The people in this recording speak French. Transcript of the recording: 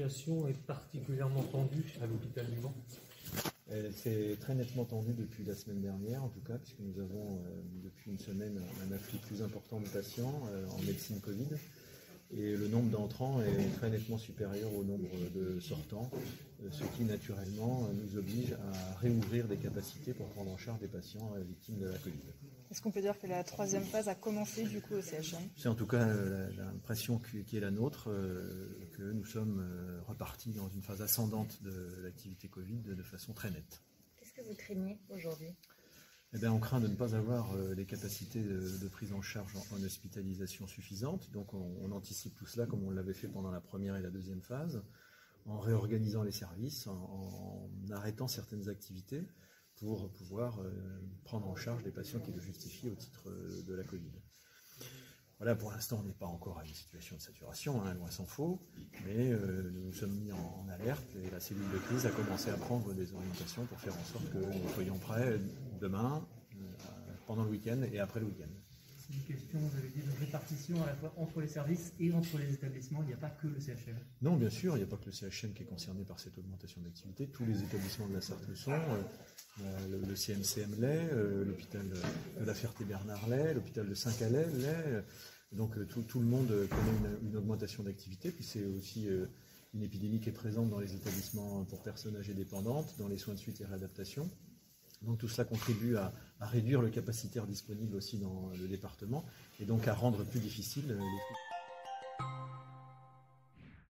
situation est particulièrement tendue à l'hôpital du Mans? Elle s'est très nettement tendue depuis la semaine dernière, en tout cas, puisque nous avons depuis une semaine un afflux plus important de patients en médecine Covid. Et le nombre d'entrants est très nettement supérieur au nombre de sortants, ce qui naturellement nous oblige à réouvrir des capacités pour prendre en charge des patients victimes de la Covid. Est-ce qu'on peut dire que la troisième phase a commencé du coup au CHM? C'est en tout cas l'impression qui est la nôtre, que nous sommes repartis dans une phase ascendante de l'activité Covid de façon très nette. Qu'est-ce que vous craignez aujourd'hui ? Eh bien, on craint de ne pas avoir les capacités de prise en charge en hospitalisation suffisantes. Donc on anticipe tout cela comme on l'avait fait pendant la première et la deuxième phase, en réorganisant les services, en arrêtant certaines activités pour pouvoir prendre en charge les patients qui le justifient au titre de la Covid. Voilà, pour l'instant, on n'est pas encore à une situation de saturation, hein, loin s'en faut, mais nous nous sommes mis en alerte et la cellule de crise a commencé à prendre des orientations pour faire en sorte que nous soyons prêts demain, pendant le week-end et après le week-end. C'est une question, vous avez dit, de répartition à la fois entre les services et entre les établissements. Il n'y a pas que le CHM. Non, bien sûr, il n'y a pas que le CHM qui est concerné par cette augmentation d'activité. Tous les établissements de la Sarthe le sont. Le CMCM l'est, l'hôpital de la Ferté-Bernard l'est, l'hôpital de Saint-Calais l'est. Donc tout le monde connaît une augmentation d'activité. Puis c'est aussi une épidémie qui est présente dans les établissements pour personnes âgées dépendantes, dans les soins de suite et réadaptation. Donc tout cela contribue à réduire le capacitaire disponible aussi dans le département et donc à rendre plus difficile les